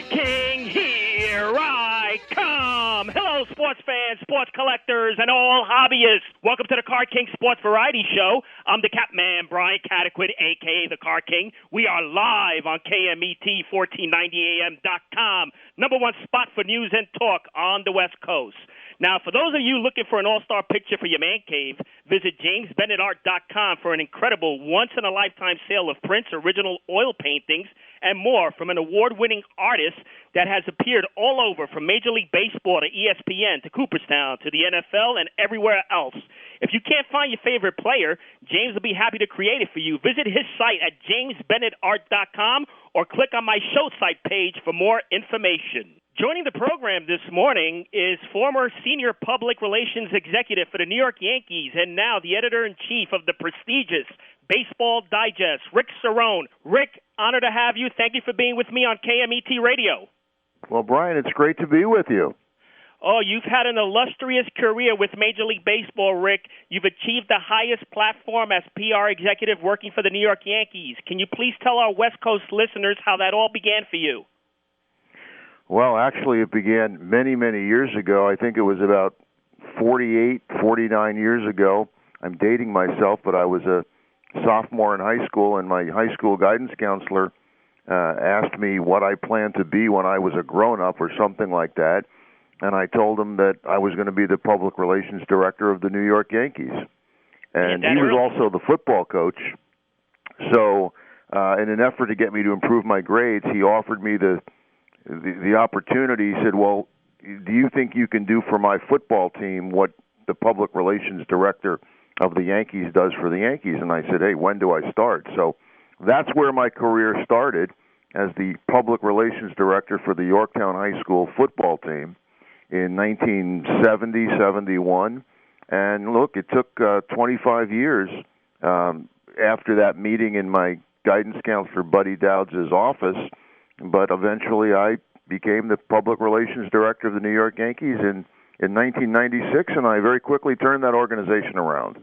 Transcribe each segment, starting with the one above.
King, here I come. Hello, sports fans, sports collectors, and all hobbyists. Welcome to the Card King Sports Variety Show. I'm the Capman, Brian Cataquet, a.k.a. the Card King. We are live on KMET1490am.com, number one spot for news and talk on the West Coast. Now, for those of you looking for an all-star picture for your man cave, visit jamesbennettart.com for an incredible once-in-a-lifetime sale of prints, original oil paintings, and more from an award-winning artist that has appeared all over, from Major League Baseball to ESPN to Cooperstown to the NFL and everywhere else. If you can't find your favorite player, James will be happy to create it for you. Visit his site at jamesbennettart.com or click on my show site page for more information. Joining the program this morning is former senior public relations executive for the New York Yankees and now the editor-in-chief of the prestigious Baseball Digest, Rick Cerrone. Rick, honor to have you. Thank you for being with me on KMET Radio. Well, Brian, it's great to be with you. Oh, you've had an illustrious career with Major League Baseball, Rick. You've achieved the highest platform as PR executive working for the New York Yankees. Can you please tell our West Coast listeners how that all began for you? Well, actually, it began many, many years ago. I think it was about 48, 49 years ago. I'm dating myself, but I was a sophomore in high school, and my high school guidance counselor asked me what I planned to be when I was a grown-up or something like that, and I told him that I was going to be the public relations director of the New York Yankees. And he was also the football coach. So in an effort to get me to improve my grades, he offered me the opportunity. He said, well, do you think you can do for my football team what the public relations director of the Yankees does for the Yankees? And I said, hey, when do I start? So that's where my career started, as the public relations director for the Yorktown High School football team in 1970-71. And look, it took 25 years after that meeting in my guidance counselor Buddy Dowds' office, but eventually I became the public relations director of the New York Yankees in 1996, and I very quickly turned that organization around.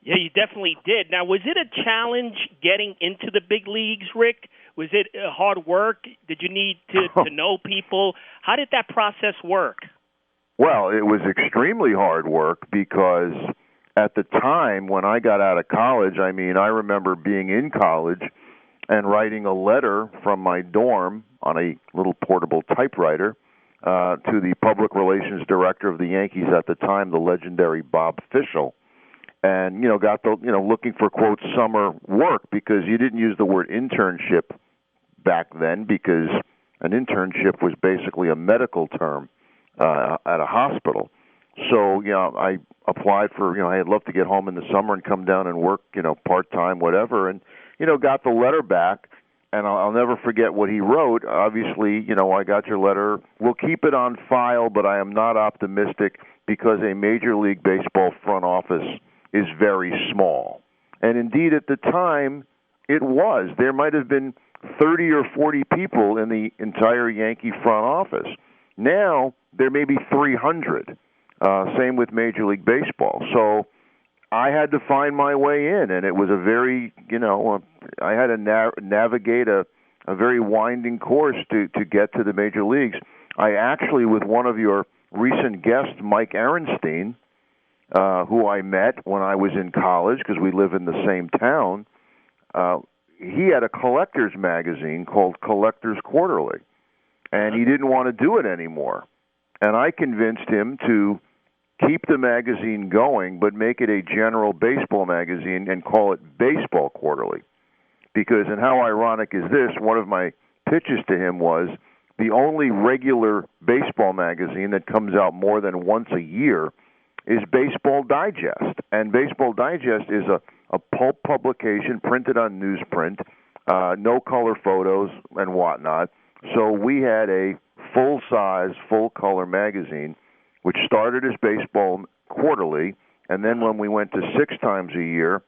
Yeah, you definitely did. Now, was it a challenge getting into the big leagues, Rick? Was it hard work? Did you need to know people? How did that process work? Well, it was extremely hard work because at the time when I got out of college, I remember being in college and writing a letter from my dorm on a little portable typewriter to the public relations director of the Yankees at the time, the legendary Bob Fischel, and got the looking for quote summer work, because you didn't use the word internship back then, because an internship was basically a medical term at a hospital. So I applied for I'd love to get home in the summer and come down and work part time, whatever, and got the letter back, and I'll never forget what he wrote. Obviously, I got your letter. We'll keep it on file, but I am not optimistic because a Major League Baseball front office is very small. And indeed, at the time, it was. There might have been 30 or 40 people in the entire Yankee front office. Now, there may be 300. Same with Major League Baseball. So I had to find my way in, and it was a very, I had to navigate a very winding course to get to the major leagues. I actually, with one of your recent guests, Mike Arenstein, who I met when I was in college because we live in the same town, he had a collector's magazine called Collector's Quarterly, and he didn't want to do it anymore. And I convinced him to keep the magazine going, but make it a general baseball magazine and call it Baseball Quarterly. Because, and how ironic is this, one of my pitches to him was the only regular baseball magazine that comes out more than once a year is Baseball Digest. And Baseball Digest is a pulp publication printed on newsprint, no color photos and whatnot. So we had a full-size, full-color magazine, which started as Baseball Quarterly, and then when we went to 6 times a year,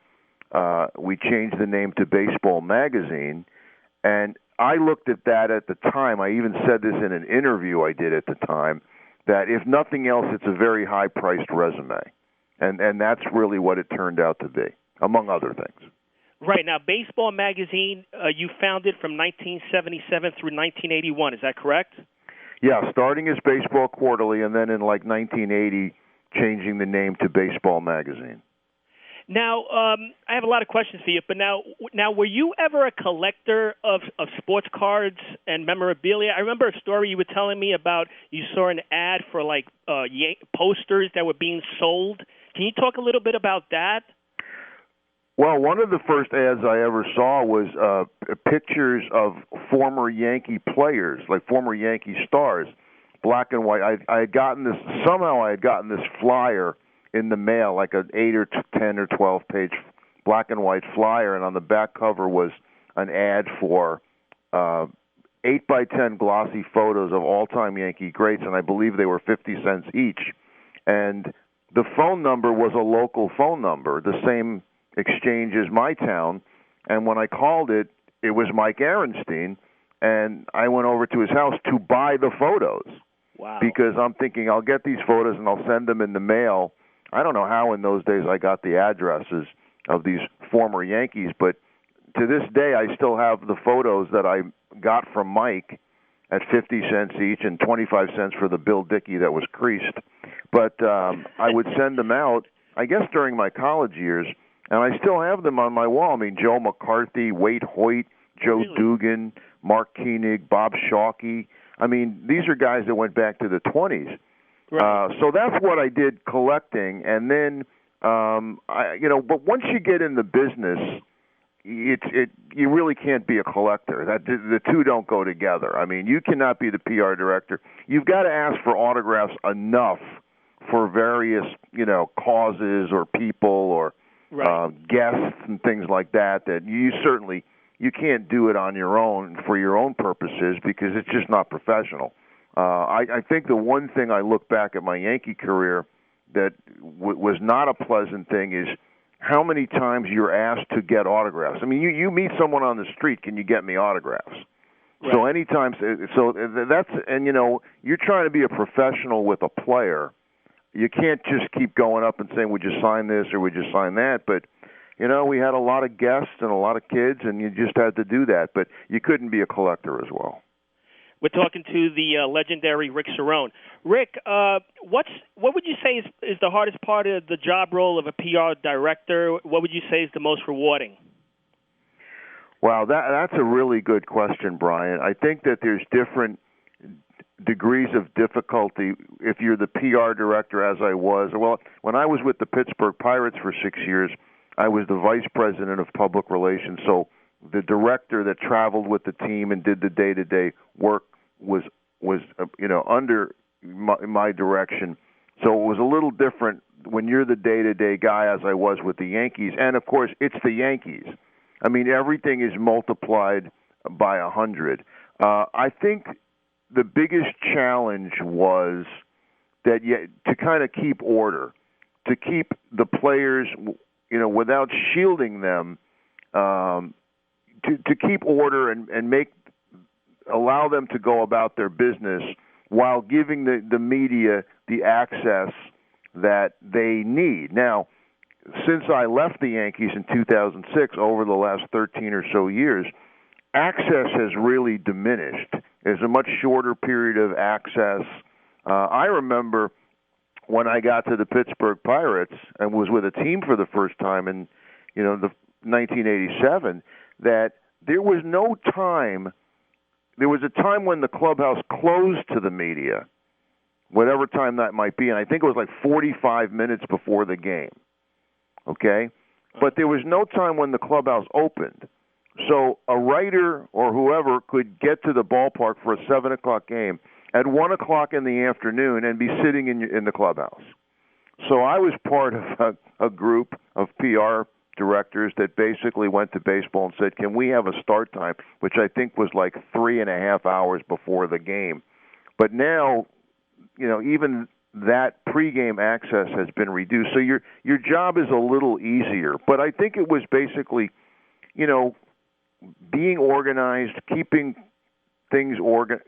we changed the name to Baseball Magazine. And I looked at that at the time. I even said this in an interview I did at the time, that if nothing else, it's a very high-priced resume. And that's really what it turned out to be, among other things. Right. Now, Baseball Magazine, you founded from 1977 through 1981. Is that correct? Yeah, starting as Baseball Quarterly, and then in like 1980, changing the name to Baseball Magazine. Now, I have a lot of questions for you, but now, were you ever a collector of sports cards and memorabilia? I remember a story you were telling me about. You saw an ad for like posters that were being sold. Can you talk a little bit about that? Well, one of the first ads I ever saw was pictures of former Yankee players, like former Yankee stars, black and white. I had gotten this flyer in the mail, like an 8 or 10 or 12 page black and white flyer, and on the back cover was an ad for 8 by 10 glossy photos of all-time Yankee greats, and I believe they were 50 cents each. And the phone number was a local phone number, the same exchange as my town, and when I called it, it was Mike Aaronstein, and I went over to his house to buy the photos. Wow. Because I'm thinking I'll get these photos and I'll send them in the mail. I don't know how in those days I got the addresses of these former Yankees, but to this day I still have the photos that I got from Mike at 50 cents each and 25 cents for the Bill Dickey that was creased. But I would send them out, I guess, during my college years, and I still have them on my wall. I mean, Joe McCarthy, Wade Hoyt, Joe Dugan, Mark Koenig, Bob Shalke. I mean, these are guys that went back to the 20s. Right. So that's what I did collecting. And then, but once you get in the business, you really can't be a collector. The two don't go together. I mean, you cannot be the PR director. You've got to ask for autographs enough for various, causes or people or guests and things like that you can't do it on your own for your own purposes because it's just not professional. I think the one thing I look back at my Yankee career that was not a pleasant thing is how many times you're asked to get autographs. I mean, you meet someone on the street, can you get me autographs? Right. So anytime, you're trying to be a professional with a player. You can't just keep going up and saying, would you sign this or would you sign that? But, we had a lot of guests and a lot of kids, and you just had to do that. But you couldn't be a collector as well. We're talking to the legendary Rick Cerrone. Rick, what would you say is the hardest part of the job role of a PR director? What would you say is the most rewarding? Wow, that's a really good question, Brian. I think that there's different degrees of difficulty if you're the PR director, as I was. Well, when I was with the Pittsburgh Pirates for 6 years, I was the vice president of public relations, so the director that traveled with the team and did the day-to-day work was under my direction. So it was a little different when you're the day-to-day guy, as I was with the Yankees. And, of course, it's the Yankees. I mean, everything is multiplied by 100. I think the biggest challenge was that to kind of keep order, to keep the players, without shielding them, to keep order and allow them to go about their business while giving the media the access that they need. Now, since I left the Yankees in 2006, over the last 13 or so years, access has really diminished. There's a much shorter period of access. I remember when I got to the Pittsburgh Pirates and was with a team for the first time in, the 1987, that there was no time. There was a time when the clubhouse closed to the media, whatever time that might be, and I think it was like 45 minutes before the game. Okay? But there was no time when the clubhouse opened. So a writer or whoever could get to the ballpark for a 7 o'clock game at 1 o'clock in the afternoon and be sitting in the clubhouse. So I was part of a group of PR directors that basically went to baseball and said, can we have a start time, which I think was like 3.5 hours before the game. But now, even that pregame access has been reduced. So your job is a little easier. But I think it was basically, being organized, keeping things organized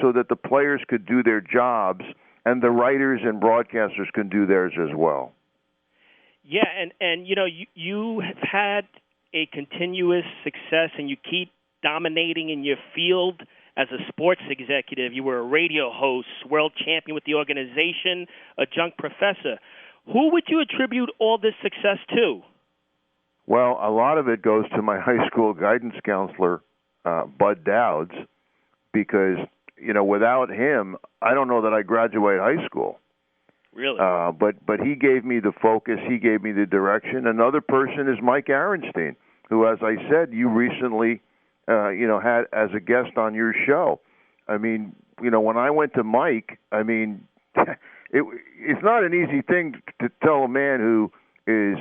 so that the players could do their jobs and the writers and broadcasters can do theirs as well. Yeah, and you have had a continuous success, and you keep dominating in your field as a sports executive. You were a radio host, world champion with the organization, adjunct professor. Who would you attribute all this success to? Well, a lot of it goes to my high school guidance counselor, Bud Dowds, because, without him, I don't know that I graduate high school. Really? But he gave me the focus. He gave me the direction. Another person is Mike Arenstein, who, as I said, you recently, had as a guest on your show. I mean, when I went to Mike, I mean, it's not an easy thing to tell a man who is,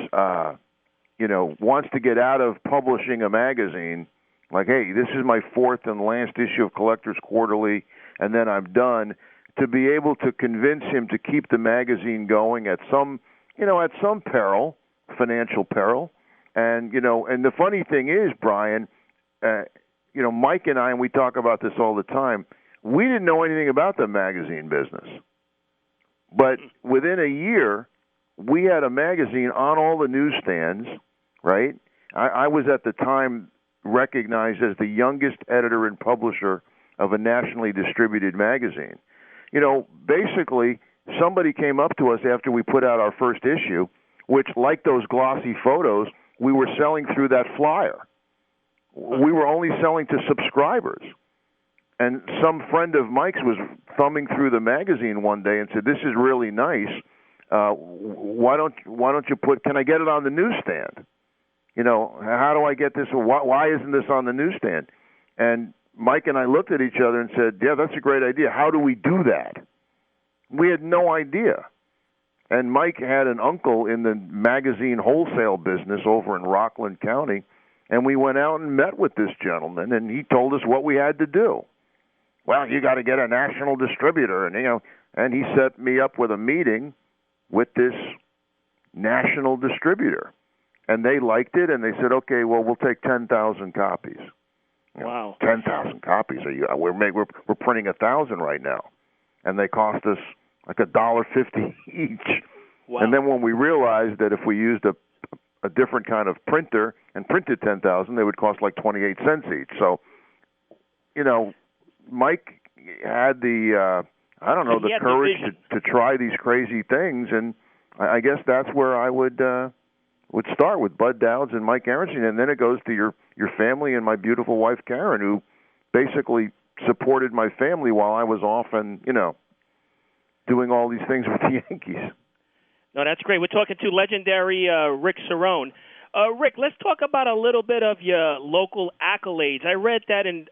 wants to get out of publishing a magazine, like, hey, this is my fourth and last issue of Collectors Quarterly, and then I'm done, to be able to convince him to keep the magazine going at some peril, financial peril. And, and the funny thing is, Brian, Mike and I, and we talk about this all the time, we didn't know anything about the magazine business. But within a year, we had a magazine on all the newsstands, right? I was at the time recognized as the youngest editor and publisher of a nationally distributed magazine. Basically, somebody came up to us after we put out our first issue, which, like those glossy photos, we were selling through that flyer. We were only selling to subscribers. And some friend of Mike's was thumbing through the magazine one day and said, "This is really nice. Why don't you can I get it on the newsstand? How do I get this? Why isn't this on the newsstand?" And Mike and I looked at each other and said, "Yeah, that's a great idea. How do we do that?" We had no idea. And Mike had an uncle in the magazine wholesale business over in Rockland County, and we went out and met with this gentleman, and he told us what we had to do. Well, you got to get a national distributor, and he set me up with a meeting with this national distributor. And they liked it, and they said, "Okay, well, we'll take 10,000 copies." Wow. 10,000 copies. We're printing 1,000 right now, and they cost us like $1.50 each. Wow. And then when we realized that if we used a different kind of printer and printed 10,000, they would cost like 28 cents each. So, Mike had the the courage to try these crazy things, and I guess that's where I would start, with Bud Dowds and Mike Arenstein, and then it goes to your family and my beautiful wife Karen, who basically supported my family while I was off and doing all these things with the Yankees. No, that's great. We're talking to legendary Rick Cerrone. Rick, let's talk about a little bit of your local accolades. I read that in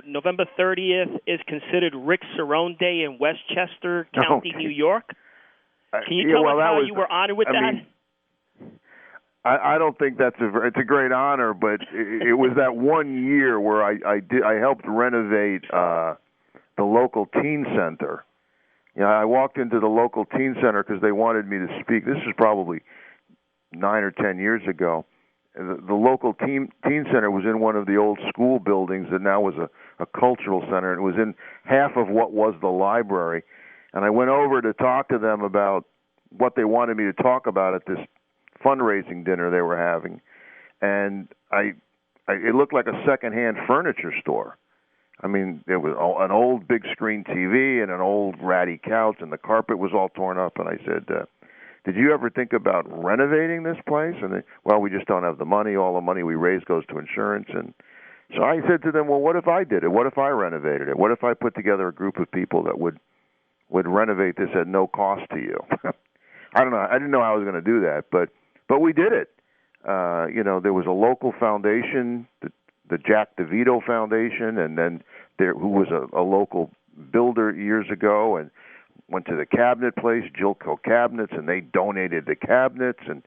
November 30th is considered Rick Cerrone Day in Westchester County, New York. Can you tell us how you were honored with that? I don't think it's a great honor, but it was that one year where I helped renovate the local teen center. I walked into the local teen center because they wanted me to speak. This is probably 9 or 10 years ago. The local teen center was in one of the old school buildings that now was a cultural center. It was in half of what was the library. And I went over to talk to them about what they wanted me to talk about at this fundraising dinner they were having. And it looked like a secondhand furniture store. I mean, there was an old big screen TV and an old ratty couch, and the carpet was all torn up. And I said, "Did you ever think about renovating this place?" And well, we just don't have the money. All the money we raise goes to insurance. And so I said to them, "Well, what if I did it? What if I renovated it? What if I put together a group of people that would renovate this at no cost to you?" I don't know. I didn't know how I was going to do that, but we did it. There was a local foundation, the Jack DeVito Foundation, and then who was a local builder years ago, and went to the cabinet place, Gilco Cabinets, and they donated the cabinets, and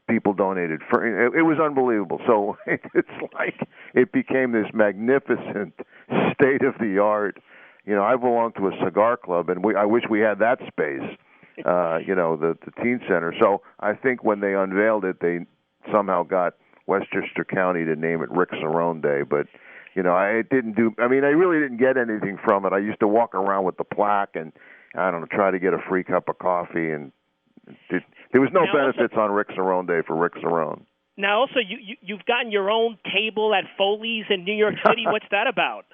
people donated it was unbelievable. So it's like it became this magnificent state-of-the-art. I belong to a cigar club, and I wish we had that space. The teen center. So I think when they unveiled it, they somehow got Westchester County to name it Rick Cerrone Day. But, I really didn't get anything from it. I used to walk around with the plaque and, try to get a free cup of coffee and There was no benefits on Rick Cerrone Day for Rick Cerrone. Now, also, you've gotten your own table at Foley's in New York City. What's that about?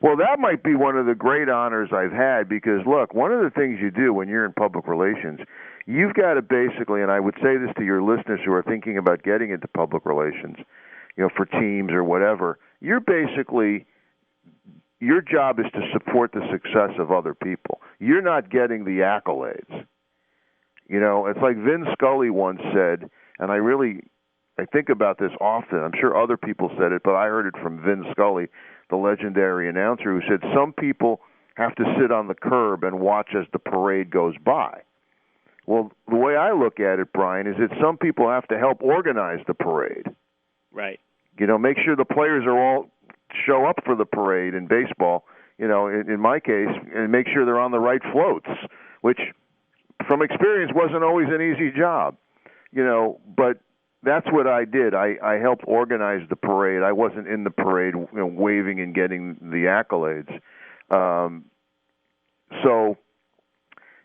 Well, that might be one of the great honors I've had because, look, one of the things you do when you're in public relations, you've got to basically, and I would say this to your listeners who are thinking about getting into public relations, for teams or whatever, your job is to support the success of other people. You're not getting the accolades. It's like Vin Scully once said, and I think about this often. I'm sure other people said it, but I heard it from Vin Scully, the legendary announcer, who said some people have to sit on the curb and watch as the parade goes by. Well, the way I look at it, Brian, is that some people have to help organize the parade. Right. Make sure the players are all show up for the parade in baseball, in my case, and make sure they're on the right floats, which from experience wasn't always an easy job, but that's what I did. I helped organize the parade. I wasn't in the parade, waving and getting the accolades. So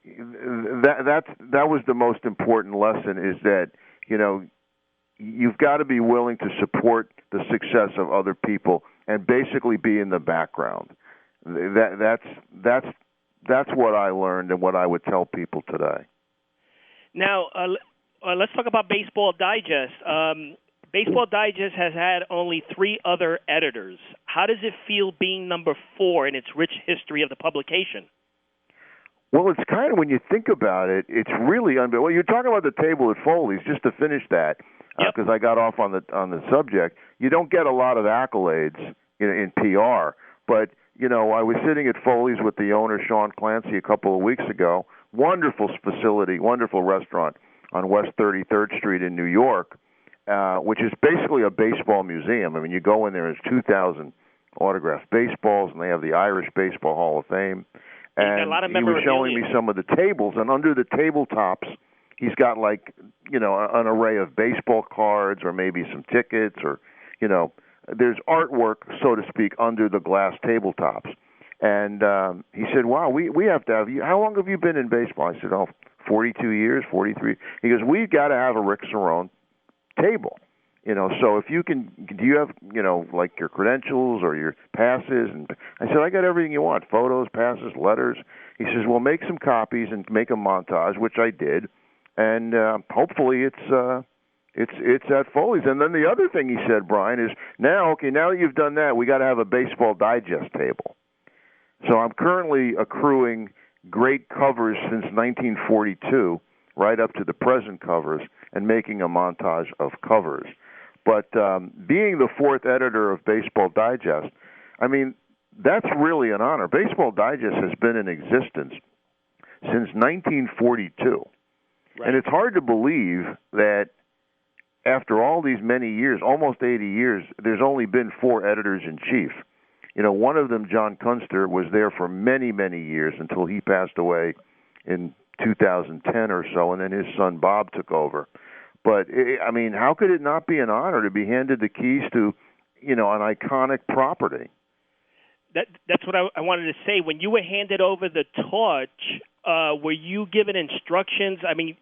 that was the most important lesson, is that, you've got to be willing to support the success of other people and basically be in the background. That's what I learned and what I would tell people today. Now, let's talk about Baseball Digest. Baseball Digest has had only 3 other editors. How does it feel being number 4 in its rich history of the publication? Well, it's kind of, when you think about it, it's really unbelievable. Well, you're talking about the table at Foley's, just to finish that, because I got off on the subject. You don't get a lot of accolades in PR, but I was sitting at Foley's with the owner, Sean Clancy, a couple of weeks ago. Wonderful facility, wonderful restaurant on West 33rd Street in New York, which is basically a baseball museum. I mean, you go in there, there's 2,000 autographed baseballs, and they have the Irish Baseball Hall of Fame. And a lot of he was showing me some of the tables, and under the tabletops, he's got an array of baseball cards or maybe some tickets or, there's artwork, so to speak, under the glass tabletops. And he said, wow, we have to have you. How long have you been in baseball? I said, 42 years, 43. He goes, we've got to have a Rick Cerrone table. So if you can, do you have, like your credentials or your passes? And I said, I got everything you want, photos, passes, letters. He says, well, make some copies and make a montage, which I did. And hopefully it's at Foley's. And then the other thing he said, Brian, is now that you've done that, we got to have a Baseball Digest table. So I'm currently accruing great covers since 1942, right up to the present covers, and making a montage of covers. But being the 4th editor of Baseball Digest, I mean, that's really an honor. Baseball Digest has been in existence since 1942. Right. And it's hard to believe that after all these many years, almost 80 years, there's only been 4 editors-in-chief. One of them, John Kunster, was there for many, many years until he passed away in 2010 or so, and then his son Bob took over. But, I mean, how could it not be an honor to be handed the keys to, an iconic property? That's what I wanted to say. When you were handed over the torch, were you given instructions? I mean,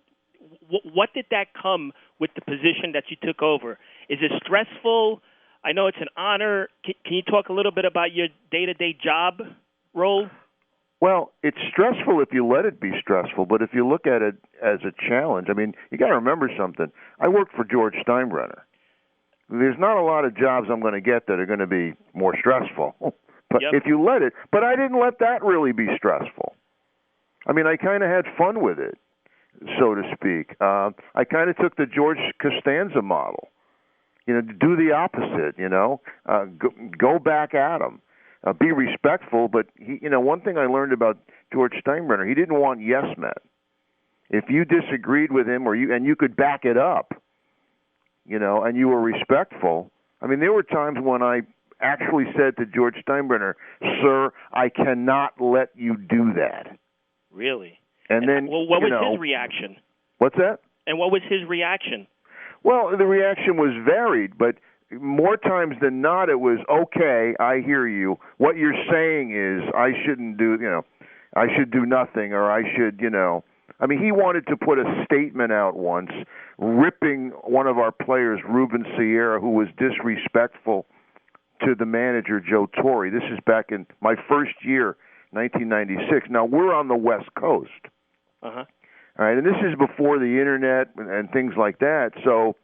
what did that come with the position that you took over? Is it stressful? I know it's an honor. Can you talk a little bit about your day-to-day job role? Well, it's stressful if you let it be stressful, but if you look at it as a challenge, I mean, you got to remember something. I worked for George Steinbrenner. There's not a lot of jobs I'm going to get that are going to be more stressful. But if you let it, but I didn't let that really be stressful. I mean, I kind of had fun with it, so to speak. I kind of took the George Costanza model. Do the opposite, go back at him. Be respectful, but one thing I learned about George Steinbrenner, he didn't want yes men. If you disagreed with him and you could back it up, and you were respectful. I mean, there were times when I actually said to George Steinbrenner, "Sir, I cannot let you do that." Really? And then, what was his reaction? What's that? And what was his reaction? Well, the reaction was varied, but more times than not, it was, okay, I hear you. What you're saying is I shouldn't do, I should do nothing, or I should, I mean, he wanted to put a statement out once, ripping one of our players, Ruben Sierra, who was disrespectful to the manager, Joe Torre. This is back in my first year, 1996. Now, we're on the West Coast. Uh-huh. All right, and this is before the Internet and things like that. So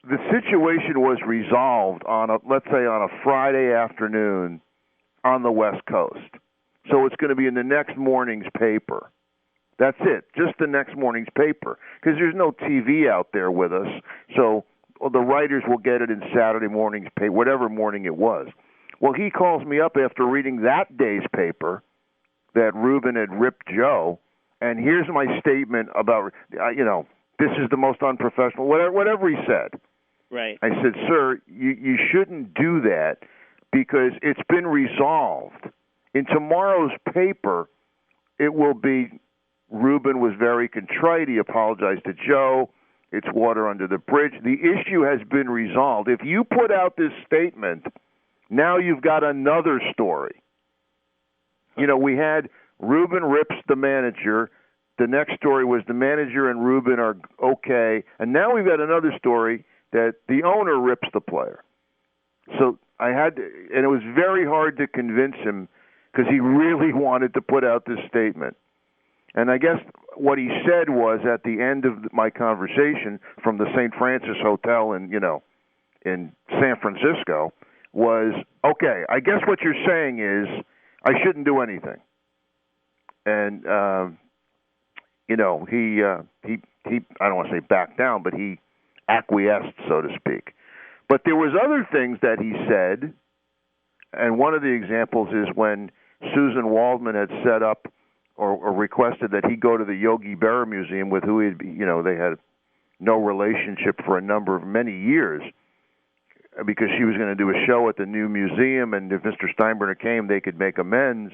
the situation was resolved on let's say on a Friday afternoon on the West Coast. So it's going to be in the next morning's paper. That's it, just the next morning's paper, because there's no TV out there with us. So the writers will get it in Saturday morning's paper, whatever morning it was. Well, he calls me up after reading that day's paper that Ruben had ripped Joe, and here's my statement about, this is the most unprofessional, whatever he said. Right. I said, sir, you shouldn't do that because it's been resolved. In tomorrow's paper, it will be Ruben was very contrite. He apologized to Joe. It's water under the bridge. The issue has been resolved. If you put out this statement, now you've got another story. We had Ruben rips the manager. The next story was the manager and Ruben are okay. And now we've got another story that the owner rips the player. So I had to, and it was very hard to convince him because he really wanted to put out this statement. And I guess what he said was at the end of my conversation from the St. Francis Hotel in San Francisco was, okay, I guess what you're saying is I shouldn't do anything. And, he I don't want to say backed down, but he acquiesced, so to speak. But there was other things that he said, and one of the examples is when Susan Waldman had set up or requested that he go to the Yogi Berra Museum with who they had no relationship for many years because she was going to do a show at the new museum, and if Mr. Steinbrenner came, they could make amends.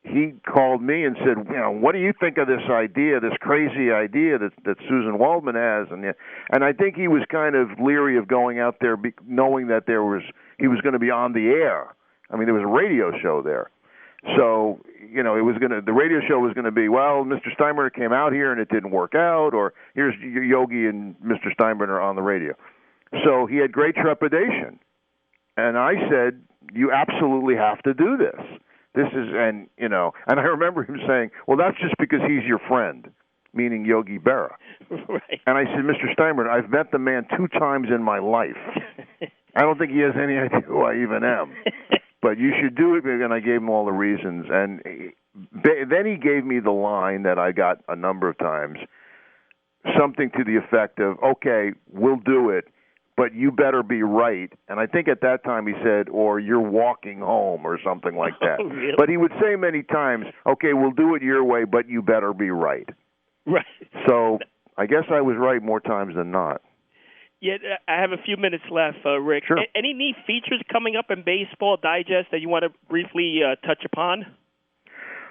He called me and said, what do you think of this idea, this crazy idea that Susan Waldman has? And I think he was kind of leery of going out there knowing that he was going to be on the air. I mean, there was a radio show there. So, the radio show was going to be, well, Mr. Steinbrenner came out here and it didn't work out, or here's Yogi and Mr. Steinbrenner on the radio. So he had great trepidation. And I said, you absolutely have to do this. And I remember him saying, well, that's just because he's your friend, meaning Yogi Berra. Right. And I said, Mr. Steinbrenner, I've met the man 2 times in my life. I don't think he has any idea who I even am. But you should do it, and I gave him all the reasons. And then he gave me the line that I got a number of times, something to the effect of, okay, we'll do it, but you better be right. And I think at that time he said, or you're walking home or something like that. Oh, really? But he would say many times, okay, we'll do it your way, but you better be right. Right. So I guess I was right more times than not. Yeah, I have a few minutes left, Rick. Sure. Any neat features coming up in Baseball Digest that you want to briefly touch upon?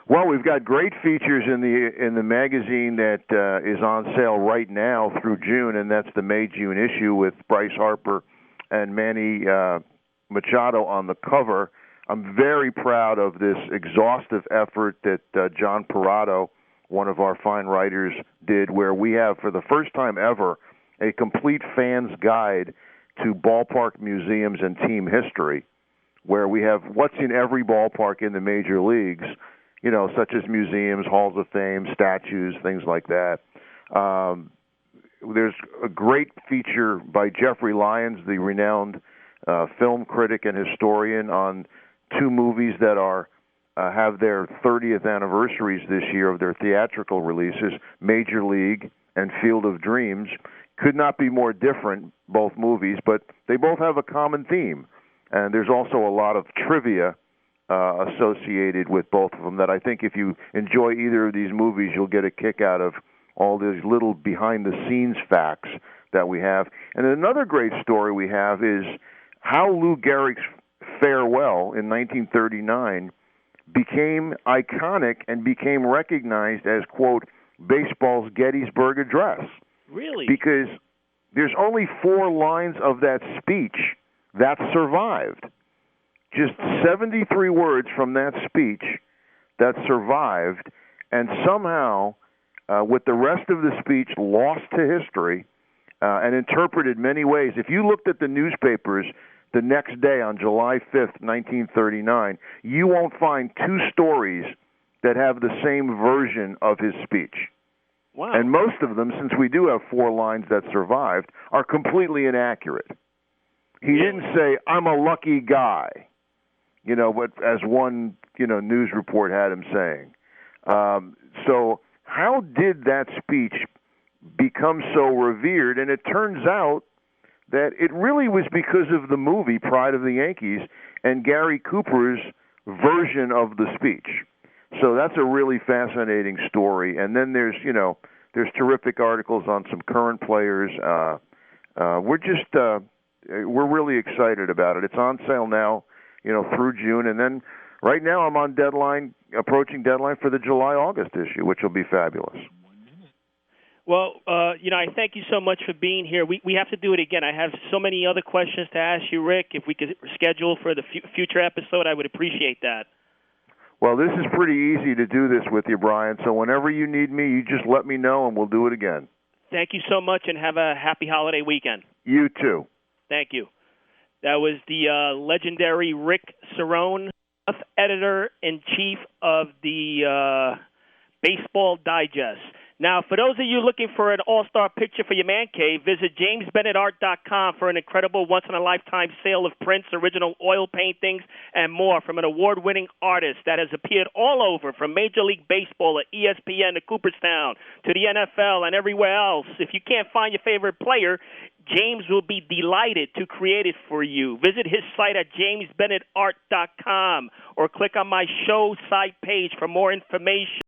Well, we've got great features in the magazine that is on sale right now through June, and that's the May-June issue with Bryce Harper and Manny Machado on the cover. I'm very proud of this exhaustive effort that John Parado, one of our fine writers, did, where we have, for the first time ever, a complete fan's guide to ballpark museums and team history, where we have what's in every ballpark in the major leagues, such as museums, halls of fame, statues, things like that. There's a great feature by Jeffrey Lyons, the renowned film critic and historian, on 2 movies that have their 30th anniversaries this year of their theatrical releases, Major League and Field of Dreams. Could not be more different, both movies, but they both have a common theme. And there's also a lot of trivia associated with both of them that I think if you enjoy either of these movies, you'll get a kick out of all these little behind-the-scenes facts that we have. And another great story we have is how Lou Gehrig's farewell in 1939 became iconic and became recognized as, quote, baseball's Gettysburg Address. Really? Because there's only 4 lines of that speech that survived. Just 73 words from that speech that survived, and somehow, with the rest of the speech lost to history and interpreted many ways. If you looked at the newspapers the next day on July 5th, 1939, you won't find two stories that have the same version of his speech. Wow. And most of them, since we do have 4 lines that survived, are completely inaccurate. He didn't say, "I'm a lucky guy," but as one, news report had him saying. So how did that speech become so revered? And it turns out that it really was because of the movie Pride of the Yankees and Gary Cooper's version of the speech. So that's a really fascinating story. And then there's terrific articles on some current players. We're really excited about it. It's on sale now, through June, and then right now I'm on approaching deadline for the July-August issue, which will be fabulous. Well, I thank you so much for being here. We have to do it again. I have so many other questions to ask you, Rick. If we could schedule for the future episode, I would appreciate that. Well, this is pretty easy to do this with you, Brian, so whenever you need me, you just let me know and we'll do it again. Thank you so much, and have a happy holiday weekend. You too. Thank you. That was the legendary Rick Cerrone, editor-in-chief of the Baseball Digest. Now, for those of you looking for an all-star picture for your man cave, visit jamesbennettart.com for an incredible once-in-a-lifetime sale of prints, original oil paintings, and more from an award-winning artist that has appeared all over, from Major League Baseball at ESPN to Cooperstown to the NFL and everywhere else. If you can't find your favorite player, James will be delighted to create it for you. Visit his site at jamesbennettart.com or click on my show site page for more information.